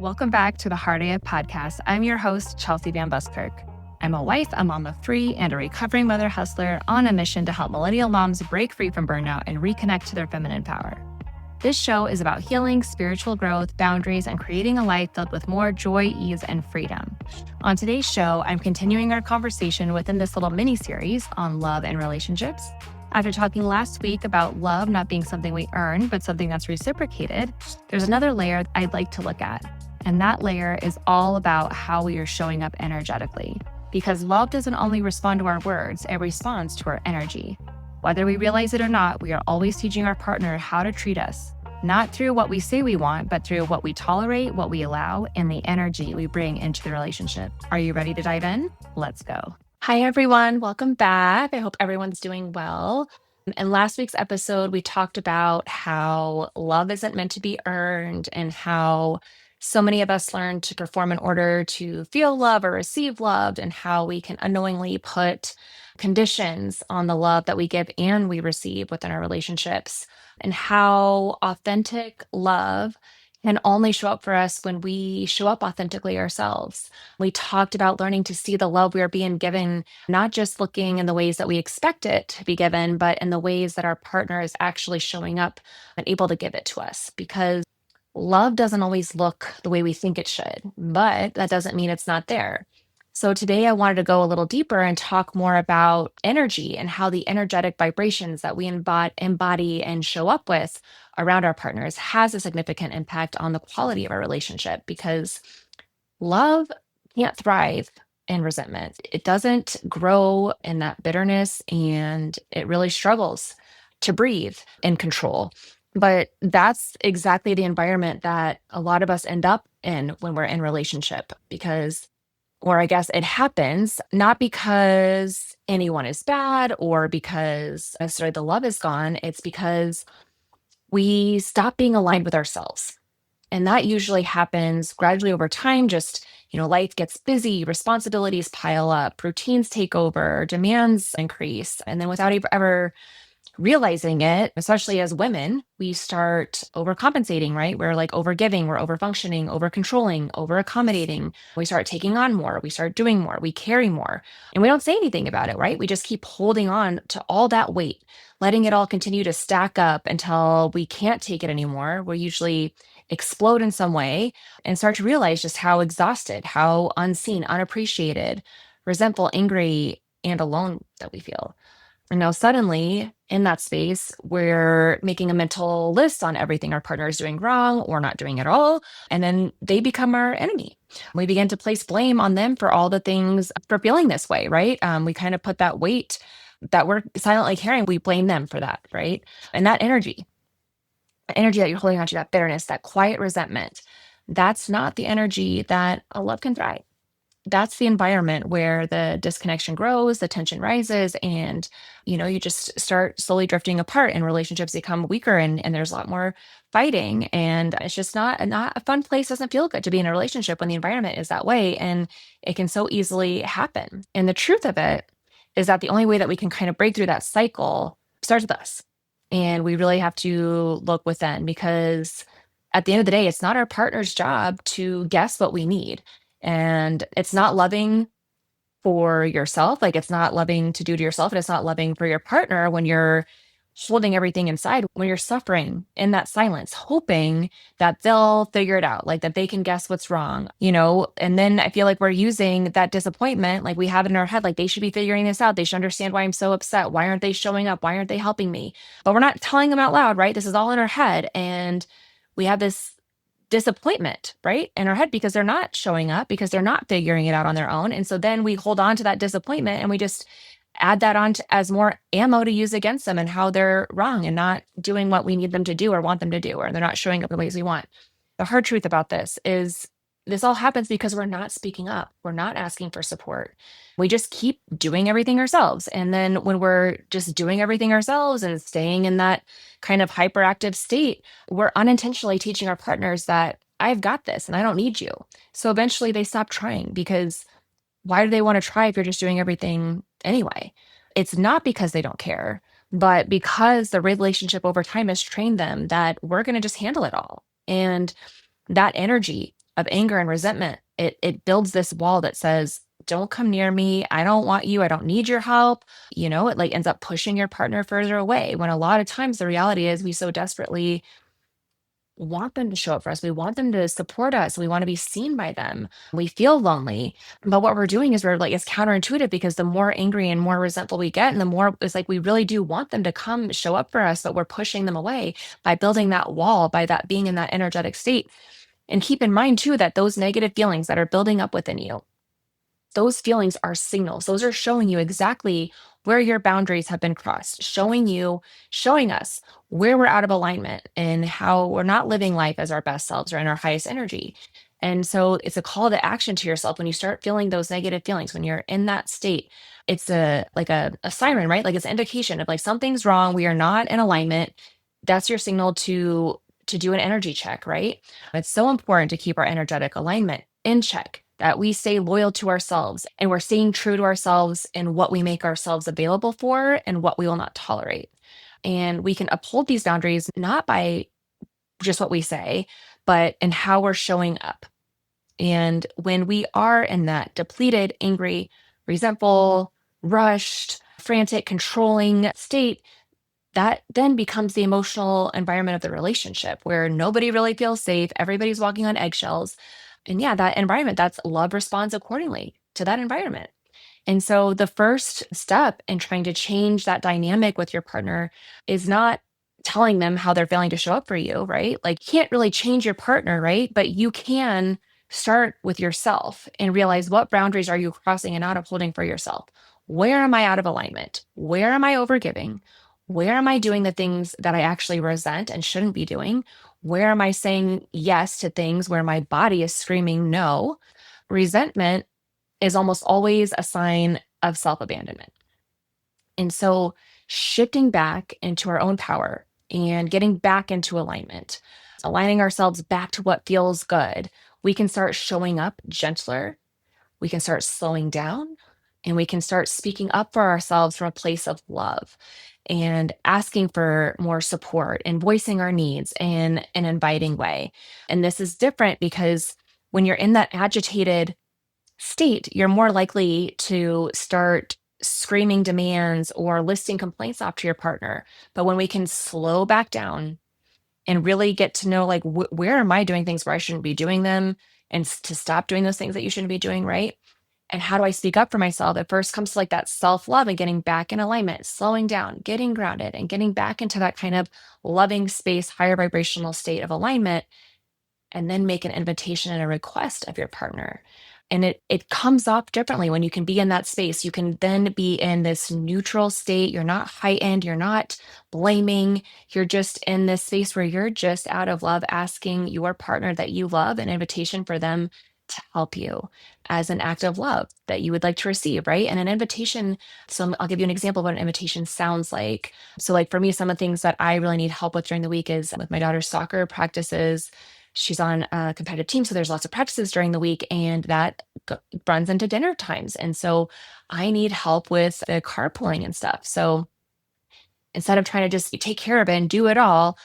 Welcome back to the Heart AF podcast. I'm your host, Chelsea Van Buskirk. I'm a wife, a mom of three, and a recovering mother hustler on a mission to help millennial moms break free from burnout and reconnect to their feminine power. This show is about healing, spiritual growth, boundaries, and creating a life filled with more joy, ease, and freedom. On today's show, I'm continuing our conversation within this little mini-series on love and relationships. After talking last week about love not being something we earn, but something that's reciprocated, there's another layer I'd like to look at. And that layer is all about how we are showing up energetically. Because love doesn't only respond to our words, it responds to our energy. Whether we realize it or not, we are always teaching our partner how to treat us, not through what we say we want, but through what we tolerate, what we allow, and the energy we bring into the relationship. Are you ready to dive in? Let's go. Hi, everyone. Welcome back. I hope everyone's doing well. In last week's episode, we talked about how love isn't meant to be earned and how so many of us learn to perform in order to feel love or receive love, and how we can unknowingly put conditions on the love that we give and we receive within our relationships, and how authentic love can only show up for us when we show up authentically ourselves. We talked about learning to see the love we are being given, not just looking in the ways that we expect it to be given, but in the ways that our partner is actually showing up and able to give it to us. Because love doesn't always look the way we think it should, but that doesn't mean it's not there. So today I wanted to go a little deeper and talk more about energy and how the energetic vibrations that we embody and show up with around our partners has a significant impact on the quality of our relationship, because love can't thrive in resentment. It doesn't grow in that bitterness, and it really struggles to breathe in control. But that's exactly the environment that a lot of us end up in when we're in relationship, or I guess it happens not because anyone is bad or because necessarily the love is gone. It's because we stop being aligned with ourselves. And that usually happens gradually over time. Just, life gets busy, responsibilities pile up, routines take over, demands increase. And then without ever realizing it, especially as women, we start overcompensating, right? We're like overgiving, we're overfunctioning, over-controlling, over-accommodating. We start taking on more, we start doing more, we carry more, and we don't say anything about it, right? We just keep holding on to all that weight, letting it all continue to stack up until we can't take it anymore. We usually explode in some way and start to realize just how exhausted, how unseen, unappreciated, resentful, angry, and alone that we feel. And now suddenly in that space, we're making a mental list on everything our partner is doing wrong or not doing at all. And then they become our enemy. We begin to place blame on them for all the things for feeling this way, right? We kind of put that weight that we're silently carrying, we blame them for that, right? And that energy that you're holding on to, that bitterness, that quiet resentment, that's not the energy that a love can thrive. That's the environment where the disconnection grows, the tension rises, and you just start slowly drifting apart, and relationships become weaker, and there's a lot more fighting, and it's just not a fun place. Doesn't feel good to be in a relationship when the environment is that way, and it can so easily happen. And the truth of it is that the only way that we can kind of break through that cycle starts with us, and we really have to look within, because at the end of the day, it's not our partner's job to guess what we need. And it's not loving for yourself. Like, it's not loving to do to yourself. And it's not loving for your partner when you're holding everything inside, when you're suffering in that silence, hoping that they'll figure it out, like that they can guess what's wrong, And then I feel like we're using that disappointment, like we have it in our head, like they should be figuring this out. They should understand why I'm so upset. Why aren't they showing up? Why aren't they helping me? But we're not telling them out loud, right? This is all in our head. And we have this disappointment, right, in our head, because they're not showing up, because they're not figuring it out on their own. And so then we hold on to that disappointment, and we just add that on as more ammo to use against them, and how they're wrong and not doing what we need them to do or want them to do, or they're not showing up the ways we want. The hard truth about this is this all happens because we're not speaking up. We're not asking for support. We just keep doing everything ourselves. And then when we're just doing everything ourselves and staying in that kind of hyperactive state, we're unintentionally teaching our partners that I've got this and I don't need you. So eventually they stop trying, because why do they want to try if you're just doing everything anyway? It's not because they don't care, but because the relationship over time has trained them that we're going to just handle it all. And that energy of anger and resentment, it builds this wall that says, don't come near me. I don't want you. I don't need your help. It like ends up pushing your partner further away when a lot of times the reality is we so desperately want them to show up for us. We want them to support us. We want to be seen by them. We feel lonely. But what we're doing is we're like, it's counterintuitive because the more angry and more resentful we get, and the more it's like we really do want them to come show up for us, but we're pushing them away by building that wall, by that being in that energetic state. And keep in mind too that those negative feelings that are building up within you, those feelings are signals. Those are showing you exactly where your boundaries have been crossed, showing us where we're out of alignment and how we're not living life as our best selves or in our highest energy. And so it's a call to action to yourself when you start feeling those negative feelings, when you're in that state. It's a siren, right? Like it's an indication of like something's wrong. We are not in alignment. That's your signal to do an energy check, right? It's so important to keep our energetic alignment in check, that we stay loyal to ourselves and we're staying true to ourselves in what we make ourselves available for and what we will not tolerate. And we can uphold these boundaries not by just what we say, but in how we're showing up. And when we are in that depleted, angry, resentful, rushed, frantic, controlling state, that then becomes the emotional environment of the relationship where nobody really feels safe. Everybody's walking on eggshells. And yeah, that environment, that's love responds accordingly to that environment. And so the first step in trying to change that dynamic with your partner is not telling them how they're failing to show up for you, right? Like you can't really change your partner, right? But you can start with yourself and realize what boundaries are you crossing and not upholding for yourself. Where am I out of alignment? Where am I overgiving? Where am I doing the things that I actually resent and shouldn't be doing? Where am I saying yes to things where my body is screaming no? Resentment is almost always a sign of self abandonment. And so, shifting back into our own power and getting back into alignment, aligning ourselves back to what feels good, we can start showing up gentler, we can start slowing down, and we can start speaking up for ourselves from a place of love and asking for more support and voicing our needs in an inviting way. And this is different because when you're in that agitated state, you're more likely to start screaming demands or listing complaints off to your partner. But when we can slow back down and really get to know, like, where am I doing things where I shouldn't be doing them, and to stop doing those things that you shouldn't be doing, right? And how do I speak up for myself? It first comes to like that self love and getting back in alignment, slowing down, getting grounded, and getting back into that kind of loving space, higher vibrational state of alignment, and then make an invitation and a request of your partner. And it comes off differently when you can be in that space. You can then be in this neutral state. You're not heightened, you're not blaming. You're just in this space where you're just out of love asking your partner that you love an invitation for them to help you as an act of love that you would like to receive, right? And an invitation, so I'll give you an example of what an invitation sounds like. So like for me, some of the things that I really need help with during the week is with my daughter's soccer practices. She's on a competitive team, so there's lots of practices during the week, and that runs into dinner times. And so I need help with the carpooling and stuff. So instead of trying to just take care of it and do it all,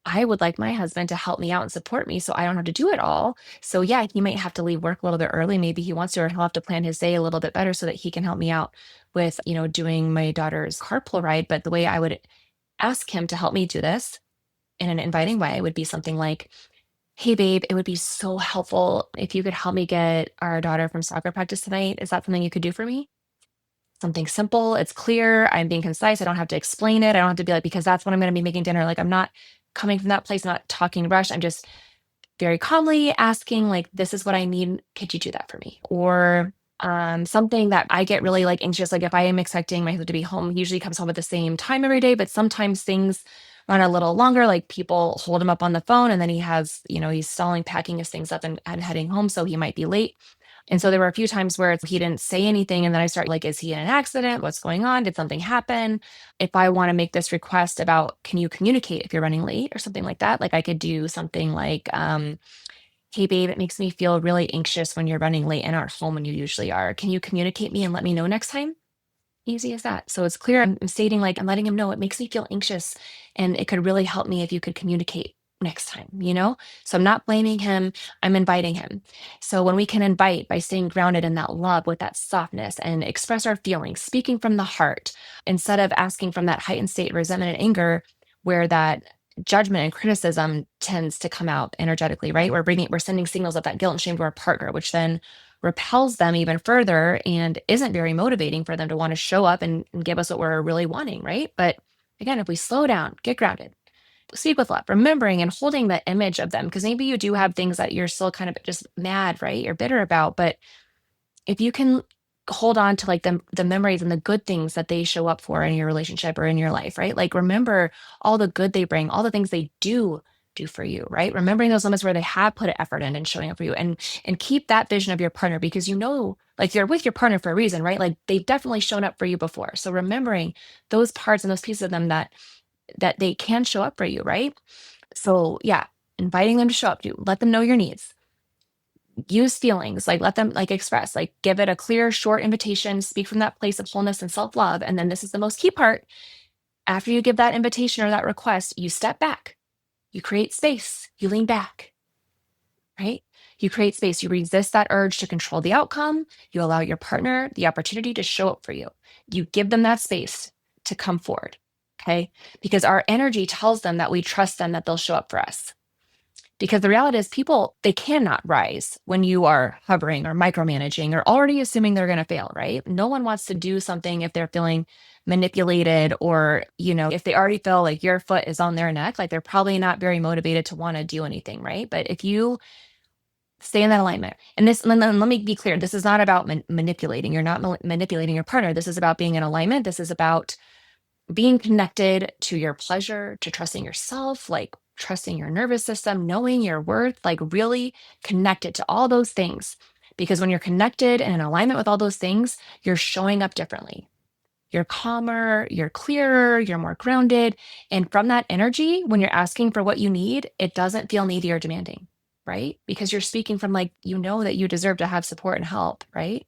I would like my husband to help me out and support me so I don't have to do it all. So yeah, he might have to leave work a little bit early. Maybe he wants to, or he'll have to plan his day a little bit better so that he can help me out with, doing my daughter's carpool ride. But the way I would ask him to help me do this in an inviting way would be something like, hey, babe, it would be so helpful if you could help me get our daughter from soccer practice tonight. Is that something you could do for me? Something simple. It's clear. I'm being concise. I don't have to explain it. I don't have to be like, because that's when I'm going to be making dinner. Like, I'm not coming from that place, not talking rush. I'm just very calmly asking, like, this is what I need. Could you do that for me? Or something that I get really like anxious. Like if I am expecting my husband to be home, he usually comes home at the same time every day, but sometimes things run a little longer. Like people hold him up on the phone and then he has, he's stalling, packing his things up and heading home. So he might be late. And so there were a few times where he didn't say anything. And then I start like, is he in an accident? What's going on? Did something happen? If I want to make this request about, can you communicate if you're running late or something like that? Like I could do something like, hey babe, it makes me feel really anxious when you're running late and aren't home when you usually are. Can you communicate me and let me know next time? Easy as that. So it's clear I'm stating like I'm letting him know it makes me feel anxious and it could really help me if you could communicate. next time? So I'm not blaming him, I'm inviting him. So when we can invite by staying grounded in that love with that softness and express our feelings, speaking from the heart, instead of asking from that heightened state of resentment and anger, where that judgment and criticism tends to come out energetically, right? We're sending signals of that guilt and shame to our partner, which then repels them even further and isn't very motivating for them to want to show up and give us what we're really wanting, right? But again, if we slow down, get grounded, speak with love, remembering and holding the image of them, because maybe you do have things that you're still kind of just mad, right? You're bitter about, but if you can hold on to like the memories and the good things that they show up for in your relationship or in your life, right? Like remember all the good they bring, all the things they do for you, right? Remembering those moments where they have put an effort in and showing up for you, and keep that vision of your partner, because like you're with your partner for a reason, right? Like they've definitely shown up for you before. So remembering those parts and those pieces of them that they can show up for you, right? So yeah, inviting them to show up, to let them know your needs. Use feelings, like let them like express, like give it a clear, short invitation, speak from that place of wholeness and self-love. And then this is the most key part. After you give that invitation or that request, you step back, you create space, you lean back, right? You create space, you resist that urge to control the outcome, you allow your partner the opportunity to show up for you. You give them that space to come forward, okay? Because our energy tells them that we trust them, that they'll show up for us. Because the reality is, people, they cannot rise when you are hovering or micromanaging or already assuming they're going to fail, right? No one wants to do something if they're feeling manipulated, or, if they already feel like your foot is on their neck, like they're probably not very motivated to want to do anything, right? But if you stay in that alignment, and then let me be clear, this is not about manipulating. You're not manipulating your partner. This is about being in alignment. This is about being connected to your pleasure, to trusting yourself, like trusting your nervous system, knowing your worth, like really connected to all those things. Because when you're connected and in alignment with all those things, you're showing up differently. You're calmer, you're clearer, you're more grounded. And from that energy, when you're asking for what you need, it doesn't feel needy or demanding, right? Because you're speaking from like, that you deserve to have support and help, right?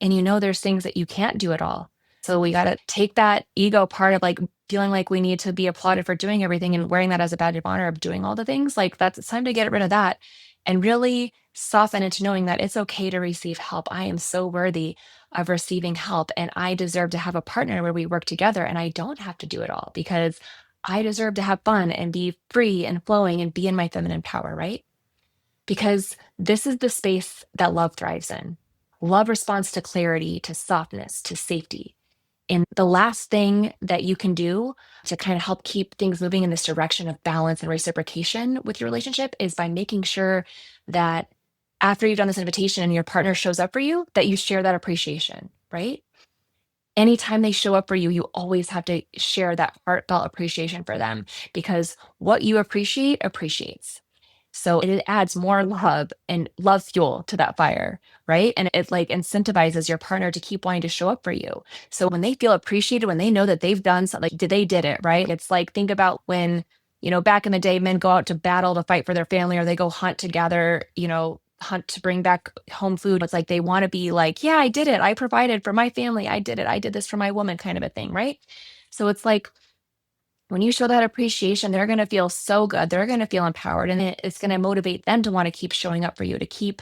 And there's things that you can't do at all. So we got to take that ego part of like feeling like we need to be applauded for doing everything and wearing that as a badge of honor of doing all the things. Like it's time to get rid of that and really soften into knowing that it's okay to receive help. I am so worthy of receiving help, and I deserve to have a partner where we work together, and I don't have to do it all, because I deserve to have fun and be free and flowing and be in my feminine power, right? Because this is the space that love thrives in. Love responds to clarity, to softness, to safety. And the last thing that you can do to kind of help keep things moving in this direction of balance and reciprocation with your relationship is by making sure that after you've done this invitation and your partner shows up for you, that you share that appreciation, right? Anytime they show up for you, you always have to share that heartfelt appreciation for them, because what you appreciate appreciates. So it adds more love and love fuel to that fire, right? And it like incentivizes your partner to keep wanting to show up for you. So when they feel appreciated, when they know that they've done something, like they did it, right? It's like, think about when, back in the day, men go out to battle to fight for their family, or they go hunt to gather, hunt to bring back home food. It's like they want to be like, yeah, I did it. I provided for my family. I did it. I did this for my woman, kind of a thing, right? So it's like, when you show that appreciation, they're going to feel so good. They're going to feel empowered, and it's going to motivate them to want to keep showing up for you, to keep,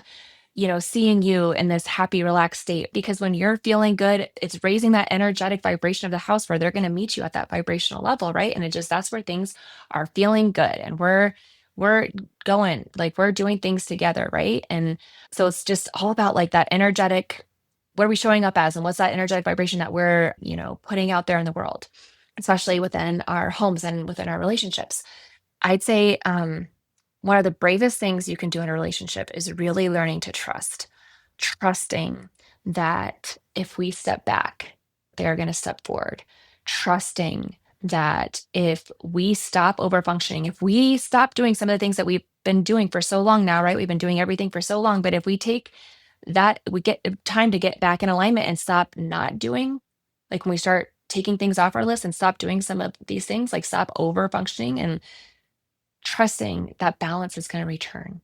seeing you in this happy, relaxed state. Because when you're feeling good, it's raising that energetic vibration of the house, where they're going to meet you at that vibrational level, right? And that's where things are feeling good, and we're going, like we're doing things together, right? And so it's just all about like that energetic, what are we showing up as, and what's that energetic vibration that we're, putting out there in the world, especially within our homes and within our relationships. I'd say one of the bravest things you can do in a relationship is really learning to trust, trusting that if we step back, they're going to step forward, trusting that if we stop overfunctioning, if we stop doing some of the things that we've been doing for so long now, right? We've been doing everything for so long, but if we take that, we get time to get back in alignment and stop not doing, like when we start taking things off our list and stop doing some of these things, like stop over functioning and trusting that balance is going to return.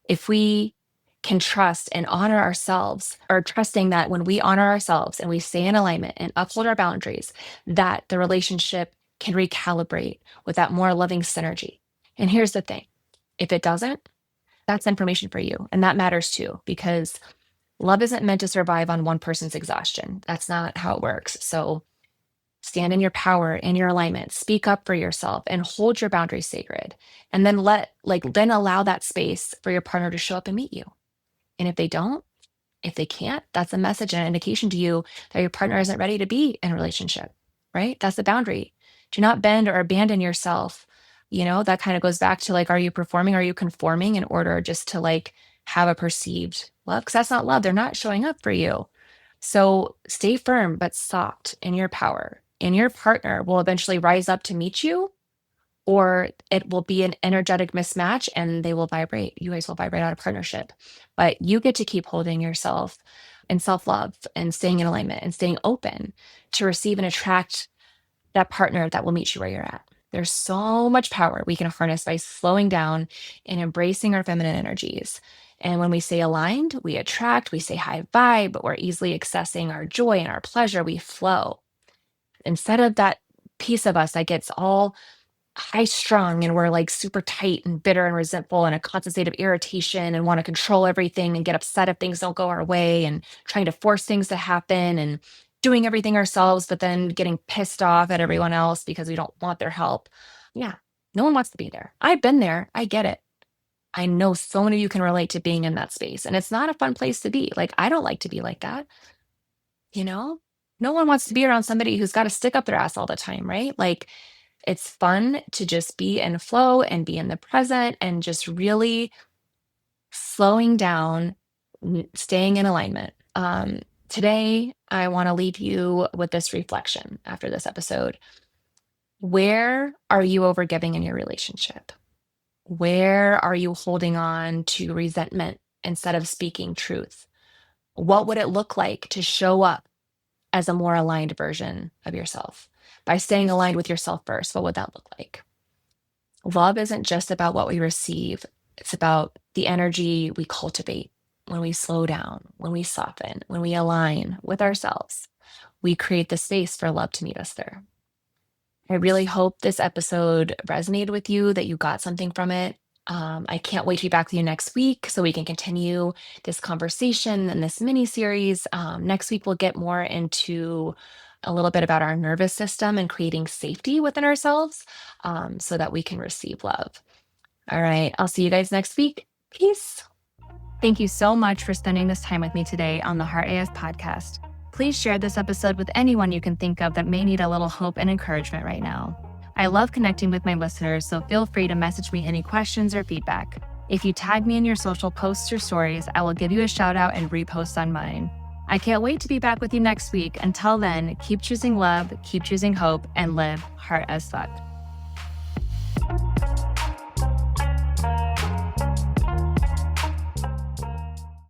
If we can trust and honor ourselves, or trusting that when we honor ourselves and we stay in alignment and uphold our boundaries, that the relationship can recalibrate with that more loving synergy. And here's the thing. If it doesn't, that's information for you. And that matters too, because love isn't meant to survive on one person's exhaustion. That's not how it works. So stand in your power, in your alignment, speak up for yourself and hold your boundaries sacred. And then then allow that space for your partner to show up and meet you. And if they don't, if they can't, that's a message and an indication to you that your partner isn't ready to be in a relationship, right? That's the boundary. Do not bend or abandon yourself. That kind of goes back to are you performing? Are you conforming in order just to have a perceived love? Because that's not love. They're not showing up for you. So stay firm, but soft in your power. And your partner will eventually rise up to meet you, or it will be an energetic mismatch and they will vibrate. You guys will vibrate out of partnership. But you get to keep holding yourself in self-love and staying in alignment and staying open to receive and attract that partner that will meet you where you're at. There's so much power we can harness by slowing down and embracing our feminine energies. And when we stay aligned, we attract, we stay high vibe, but we're easily accessing our joy and our pleasure. We flow. Instead of that piece of us that gets all high strung and we're super tight and bitter and resentful and a constant state of irritation and want to control everything and get upset if things don't go our way and trying to force things to happen and doing everything ourselves, but then getting pissed off at everyone else because we don't want their help. Yeah, no one wants to be there. I've been there. I get it. I know so many of you can relate to being in that space, and it's not a fun place to be. I don't like to be like that. You know, no one wants to be around somebody who's got to stick up their ass all the time, right? It's fun to just be in flow and be in the present and just really slowing down, staying in alignment. Today, I want to leave you with this reflection after this episode. Where are you overgiving in your relationship? Where are you holding on to resentment instead of speaking truth? What would it look like to show up as a more aligned version of yourself? By staying aligned with yourself first, what would that look like? Love isn't just about what we receive, it's about the energy we cultivate when we slow down, when we soften, when we align with ourselves. We create the space for love to meet us there. I really hope this episode resonated with you, that you got something from it. I can't wait to be back with you next week so we can continue this conversation and this mini series. Next week, we'll get more into a little bit about our nervous system and creating safety within ourselves so that we can receive love. All right, I'll see you guys next week. Peace. Thank you so much for spending this time with me today on the Heart AF podcast. Please share this episode with anyone you can think of that may need a little hope and encouragement right now. I love connecting with my listeners, so feel free to message me any questions or feedback. If you tag me in your social posts or stories, I will give you a shout out and repost on mine. I can't wait to be back with you next week. Until then, keep choosing love, keep choosing hope, and live heart as fuck.